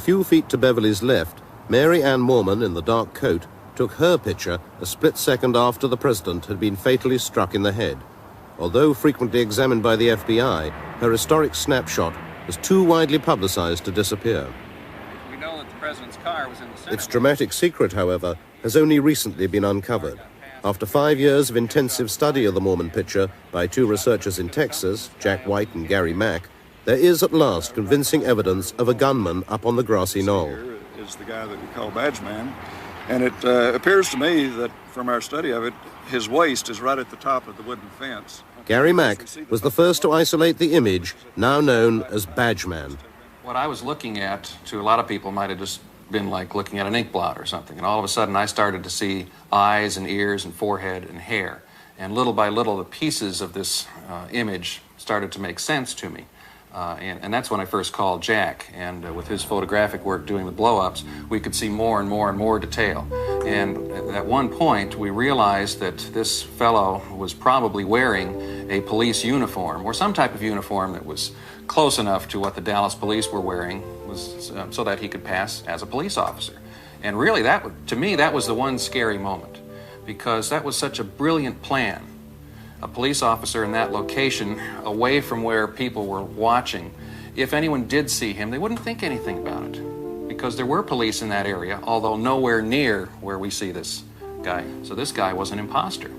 few feet to Beverly's left, Mary Ann Moorman in the dark coat took her picture a split second after the president had been fatally struck in the head. Although frequently examined by the FBI, her historic snapshot was too widely publicized to disappear. We know that the president's car was in the Senate. Its dramatic secret, however, has only recently been uncovered. After 5 years of intensive study of the Moorman picture by two researchers in Texas, Jack White and Gary Mack, there is at last convincing evidence of a gunman up on the grassy knoll. Here is the guy that we call badgeman, and it appears to me that from our study of it, his waist is right at the top of the wooden fence. Gary Mack was the first to isolate the image, now known as Badgeman. What I was looking at, to a lot of people, might have just been like looking at an ink blot or something. And all of a sudden, I started to see eyes and ears and forehead and hair. And little by little, the pieces of this image started to make sense to me. And that's when I first called Jack. And with his photographic work doing the blow-ups, we could see more and more and more detail. And at one point, we realized that this fellow was probably wearing a police uniform or some type of uniform that was close enough to what the Dallas police were wearing, so that he could pass as a police officer. And really, to me, that was the one scary moment, because that was such a brilliant plan. A police officer in that location, away from where people were watching, if anyone did see him, they wouldn't think anything about it, because there were police in that area, although nowhere near where we see this guy. So this guy was an imposter.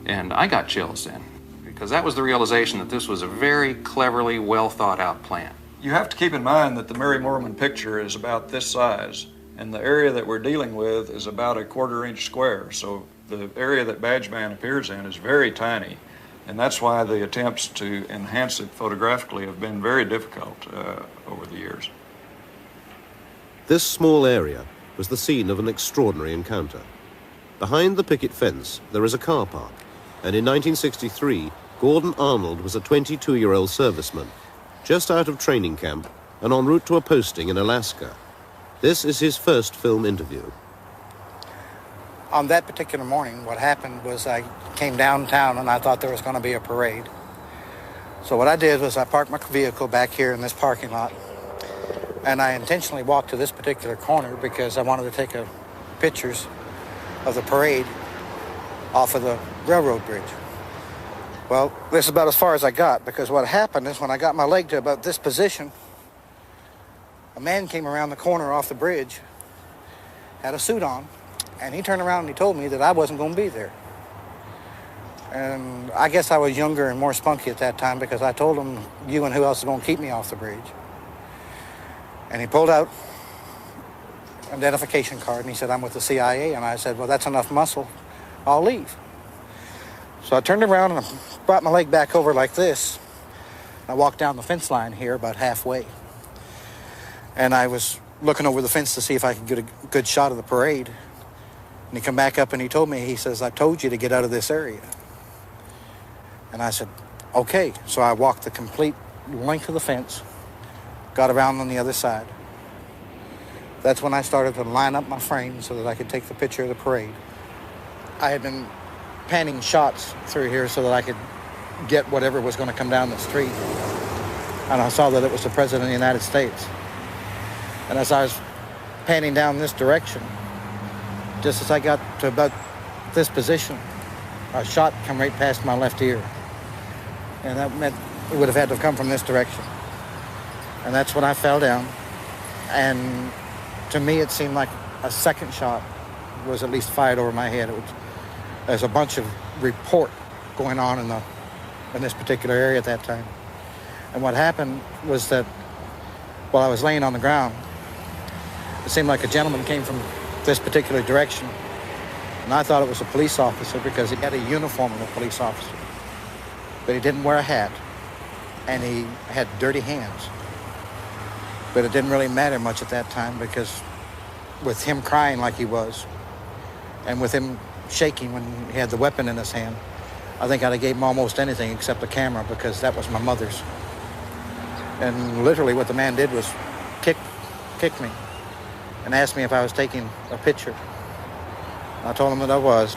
And I got chills then, because that was the realization that this was a very cleverly, well thought out plan. You have to keep in mind that the Mary Moorman picture is about this size, and the area that we're dealing with is about a 1/4 inch square. So the area that Badgeman appears in is very tiny. And that's why the attempts to enhance it photographically have been very difficult over the years. This small area was the scene of an extraordinary encounter. Behind the picket fence, there is a car park, and in 1963, Gordon Arnold was a 22-year-old serviceman, just out of training camp and en route to a posting in Alaska. This is his first film interview. On that particular morning, what happened was I came downtown and I thought there was going to be a parade. So what I did was I parked my vehicle back here in this parking lot, and I intentionally walked to this particular corner because I wanted to take pictures of the parade off of the railroad bridge. Well, this is about as far as I got, because what happened is when I got my leg to about this position, a man came around the corner off the bridge, had a suit on, and he turned around and he told me that I wasn't going to be there. And I guess I was younger and more spunky at that time, because I told him, you and who else is going to keep me off the bridge? And he pulled out an identification card and he said, I'm with the CIA. And I said, well, that's enough muscle. I'll leave. So I turned around and I brought my leg back over like this. I walked down the fence line here about halfway. And I was looking over the fence to see if I could get a good shot of the parade. And he come back up and he told me, he says, I told you to get out of this area. And I said, okay. So I walked the complete length of the fence, got around on the other side. That's when I started to line up my frame so that I could take the picture of the parade. I had been panning shots through here so that I could get whatever was going to come down the street. And I saw that it was the President of the United States. And as I was panning down this direction, just as I got to about this position, a shot come right past my left ear. And that meant it would have had to come from this direction. And that's when I fell down. And to me, it seemed like a second shot was at least fired over my head. There's a bunch of report going on in this particular area at that time. And what happened was that while I was laying on the ground, it seemed like a gentleman came from this particular direction. And I thought it was a police officer because he had a uniform of a police officer. But he didn't wear a hat. And he had dirty hands. But it didn't really matter much at that time, because with him crying like he was, and with him shaking when he had the weapon in his hand, I think I'd have gave him almost anything except a camera, because that was my mother's. And literally what the man did was kick me and asked me if I was taking a picture. I told him that I was.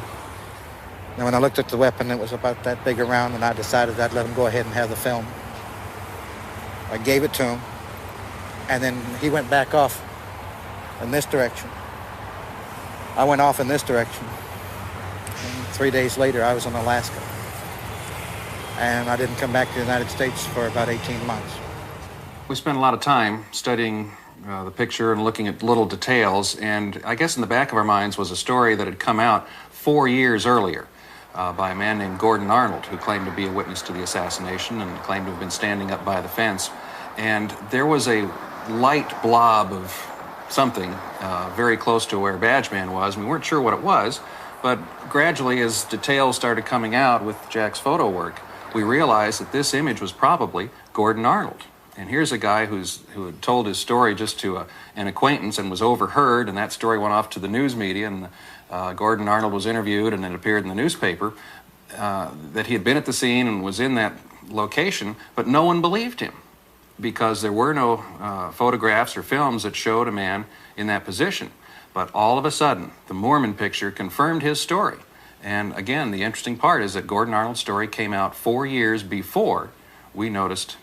And when I looked at the weapon, it was about that big around, and I decided I'd let him go ahead and have the film. I gave it to him, and then he went back off in this direction. I went off in this direction. And 3 days later, I was in Alaska. And I didn't come back to the United States for about 18 months. We spent a lot of time studying the picture and looking at little details, and I guess in the back of our minds was a story that had come out 4 years earlier by a man named Gordon Arnold, who claimed to be a witness to the assassination and claimed to have been standing up by the fence. And there was a light blob of something very close to where badgeman was. We weren't sure what it was, but gradually as details started coming out with Jack's photo work, we realized that this image was probably Gordon Arnold. And here's a guy who had told his story just to an acquaintance and was overheard, and that story went off to the news media, and Gordon Arnold was interviewed, and it appeared in the newspaper that he had been at the scene and was in that location, but no one believed him because there were no photographs or films that showed a man in that position. But all of a sudden, the Mormon picture confirmed his story. And again, the interesting part is that Gordon Arnold's story came out 4 years before we noticed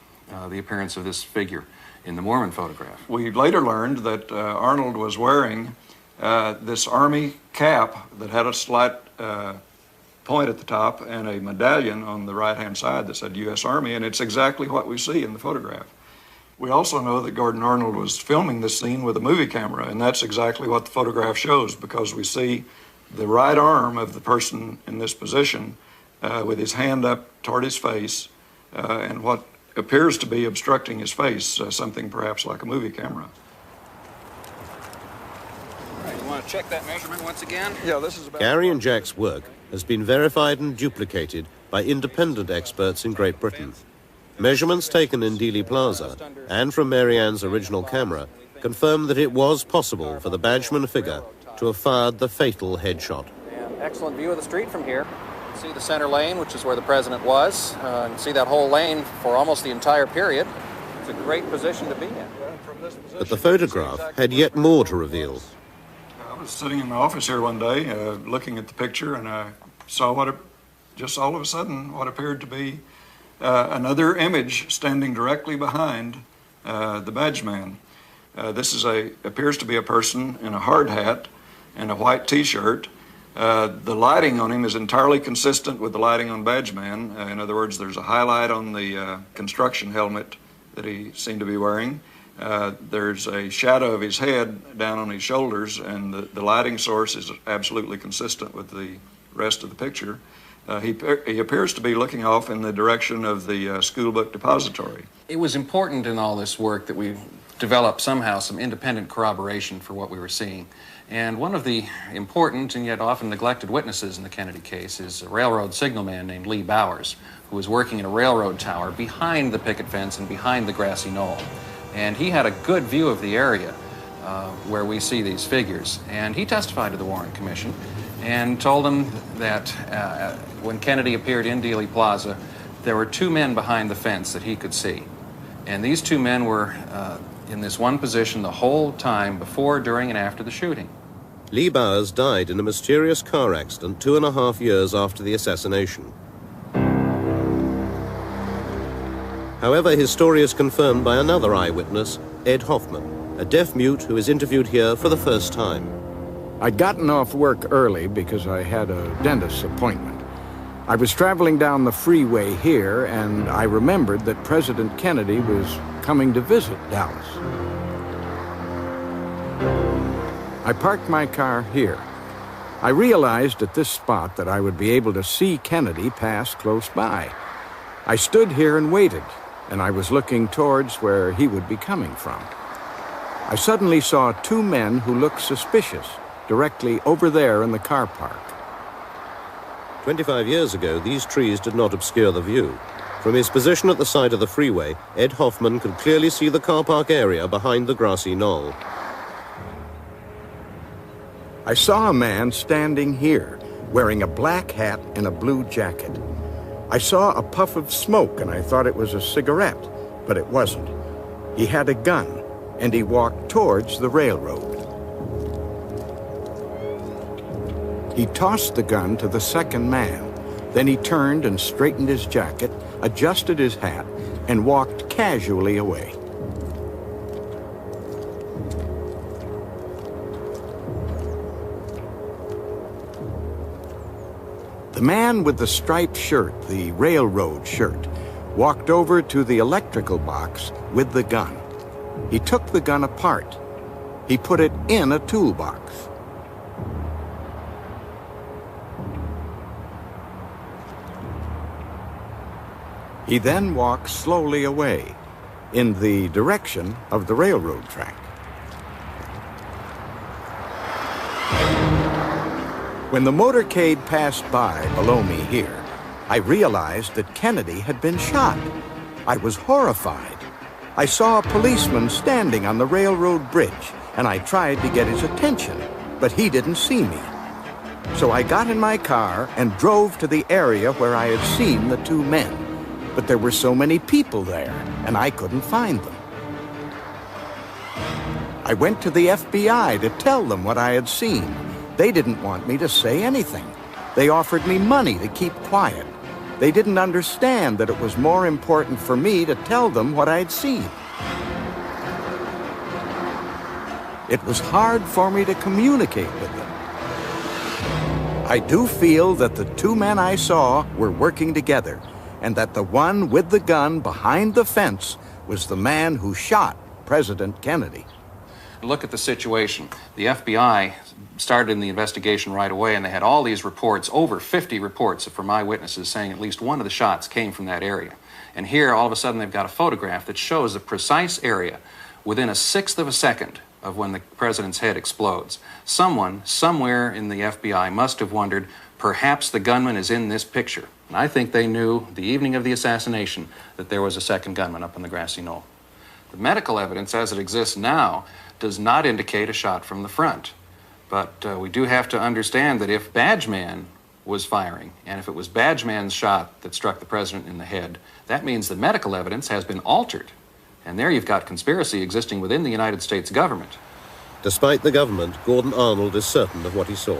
the appearance of this figure in the Mormon photograph. We later learned that Arnold was wearing this army cap that had a slight point at the top and a medallion on the right-hand side that said U.S. Army, and it's exactly what we see in the photograph. We also know that Gordon Arnold was filming this scene with a movie camera, and that's exactly what the photograph shows, because we see the right arm of the person in this position with his hand up toward his face and what appears to be obstructing his face, something perhaps like a movie camera. All right, you want to check that measurement once again? Yeah, this is about... Gary and Jack's work has been verified and duplicated by independent experts in Great Britain. Measurements taken in Dealey Plaza and from Mary Ann's original camera confirm that it was possible for the badgeman figure to have fired the fatal headshot. And excellent view of the street from here. See the center lane, which is where the president was, and see that whole lane for almost the entire period. It's a great position to be in. But the photograph had yet more to reveal. I was sitting in the office here one day looking at the picture, and I saw just all of a sudden what appeared to be another image standing directly behind the badgeman. This appears to be a person in a hard hat and a white t-shirt. The lighting on him is entirely consistent with the lighting on badgeman. In other words, there's a highlight on the construction helmet that he seemed to be wearing. There's a shadow of his head down on his shoulders, and the lighting source is absolutely consistent with the rest of the picture. He appears to be looking off in the direction of the school book depository. It was important in all this work that we develop somehow some independent corroboration for what we were seeing. And one of the important and yet often neglected witnesses in the Kennedy case is a railroad signalman named Lee Bowers, who was working in a railroad tower behind the picket fence and behind the grassy knoll. And he had a good view of the area where we see these figures. And he testified to the Warren Commission and told them that when Kennedy appeared in Dealey Plaza, there were two men behind the fence that he could see. And these two men were in this one position the whole time before, during, and after the shooting. Lee Bowers died in a mysterious car accident 2.5 years after the assassination. However, his story is confirmed by another eyewitness, Ed Hoffman, a deaf mute who is interviewed here for the first time. I'd gotten off work early because I had a dentist's appointment. I was traveling down the freeway here, and I remembered that President Kennedy was coming to visit Dallas. I parked my car here. I realized at this spot that I would be able to see Kennedy pass close by. I stood here and waited, and I was looking towards where he would be coming from. I suddenly saw two men who looked suspicious directly over there in the car park. 25 years ago, these trees did not obscure the view. From his position at the side of the freeway, Ed Hoffman could clearly see the car park area behind the grassy knoll. I saw a man standing here, wearing a black hat and a blue jacket. I saw a puff of smoke, and I thought it was a cigarette, but it wasn't. He had a gun, and he walked towards the railroad. He tossed the gun to the second man. Then he turned and straightened his jacket, adjusted his hat, and walked casually away. The man with the striped shirt, the railroad shirt, walked over to the electrical box with the gun. He took the gun apart. He put it in a toolbox. He then walked slowly away in the direction of the railroad track. When the motorcade passed by below me here, I realized that Kennedy had been shot. I was horrified. I saw a policeman standing on the railroad bridge, and I tried to get his attention, but he didn't see me. So I got in my car and drove to the area where I had seen the two men. But there were so many people there, and I couldn't find them. I went to the FBI to tell them what I had seen. They didn't want me to say anything. They offered me money to keep quiet. They didn't understand that it was more important for me to tell them what I'd seen. It was hard for me to communicate with them. I do feel that the two men I saw were working together, and that the one with the gun behind the fence was the man who shot President Kennedy. Look at the situation. The FBI started in the investigation right away, and they had all these reports, over 50 reports from eyewitnesses saying at least one of the shots came from that area. And here, all of a sudden, they've got a photograph that shows the precise area within a sixth of a second of when the president's head explodes. Someone, somewhere in the FBI must have wondered, perhaps the gunman is in this picture. And I think they knew the evening of the assassination that there was a second gunman up on the grassy knoll. The medical evidence as it exists now does not indicate a shot from the front. But we do have to understand that if badgeman was firing, and if it was badgeman's shot that struck the president in the head, that means the medical evidence has been altered. And there you've got conspiracy existing within the United States government. Despite the government, Gordon Arnold is certain of what he saw.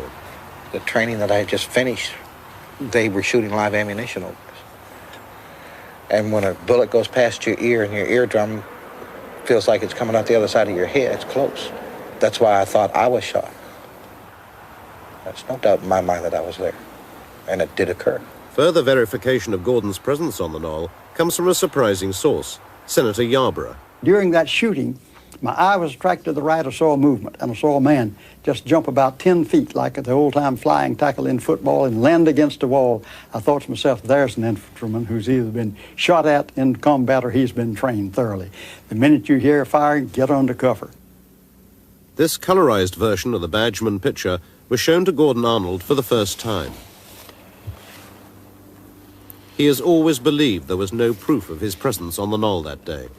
The training that I had just finished, they were shooting live ammunition over us. And when a bullet goes past your ear and your eardrum feels like it's coming out the other side of your head, it's close. That's why I thought I was shot. There's no doubt in my mind that I was there, and it did occur. Further verification of Gordon's presence on the knoll comes from a surprising source, Senator Yarborough. During that shooting, my eye was attracted to the right. I saw a movement, and I saw a man just jump about 10 feet like at the old-time flying tackle in football and land against the wall. I thought to myself, there's an infantryman who's either been shot at in combat or he's been trained thoroughly. The minute you hear firing, get under cover. This colorized version of the badgeman picture was shown to Gordon Arnold for the first time. He has always believed there was no proof of his presence on the knoll that day.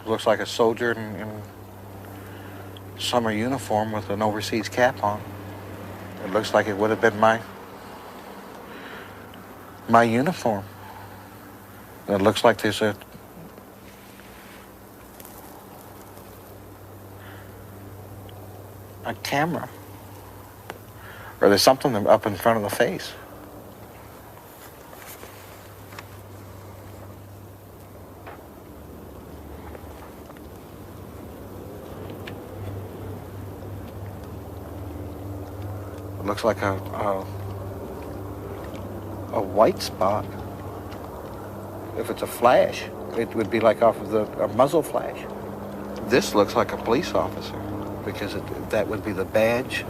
Looks like a soldier in summer uniform with an overseas cap on. It looks like it would have been my uniform. It looks like there's a camera. Or there's something up in front of the face. It looks like a white spot. If it's a flash, it would be like off of a muzzle flash. This looks like a police officer because that would be the badge.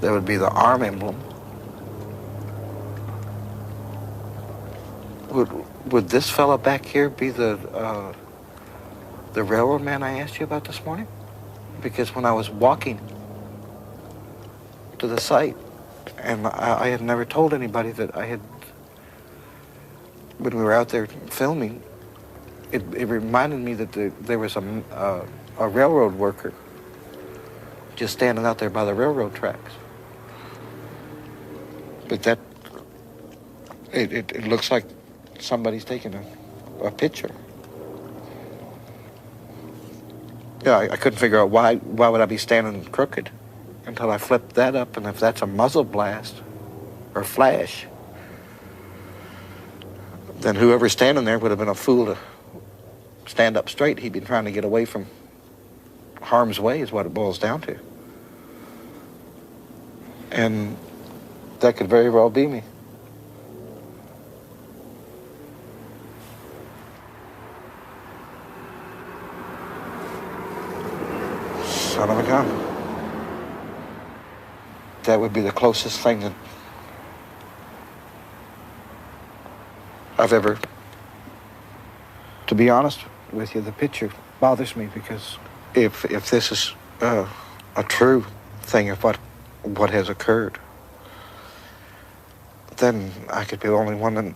That would be the arm emblem. Would this fella back here be the railroad man I asked you about this morning? Because when I was walking to the site, and I had never told anybody that I had, when we were out there filming, it reminded me that there was a railroad worker just standing out there by the railroad tracks. But it looks like somebody's taking a picture. Yeah, I couldn't figure out why would I be standing crooked until I flipped that up, and if that's a muzzle blast or flash, then whoever's standing there would have been a fool to stand up straight. He'd been trying to get away from harm's way is what it boils down to. And that could very well be me. Son of a gun. That would be the closest thing that I've ever... To be honest with you, the picture bothers me because if this is a true thing of what has occurred, then I could be the only one that...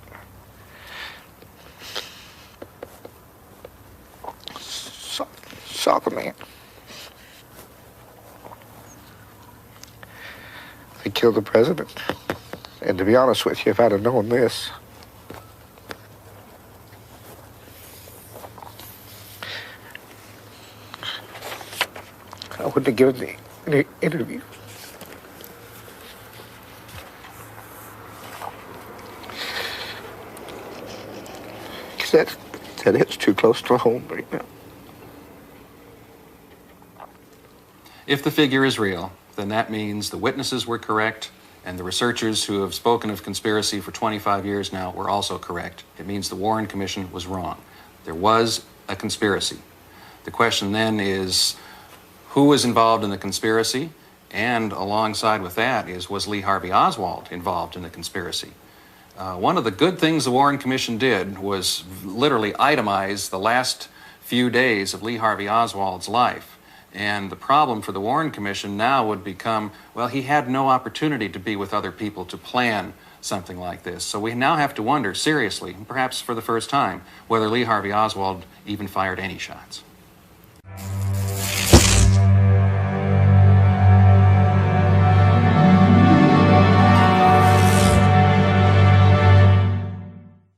saw the man. They killed the president. And to be honest with you, if I'd have known this, I wouldn't have given the interview. Because that hits too close to home right now. If the figure is real, then that means the witnesses were correct and the researchers who have spoken of conspiracy for 25 years now were also correct. It means the Warren Commission was wrong. There was a conspiracy. The question then is, who was involved in the conspiracy? And alongside with that is, was Lee Harvey Oswald involved in the conspiracy? One of the good things the Warren Commission did was literally itemize the last few days of Lee Harvey Oswald's life. And the problem for the Warren Commission now would become, well, he had no opportunity to be with other people to plan something like this. So we now have to wonder seriously, perhaps for the first time, whether Lee Harvey Oswald even fired any shots.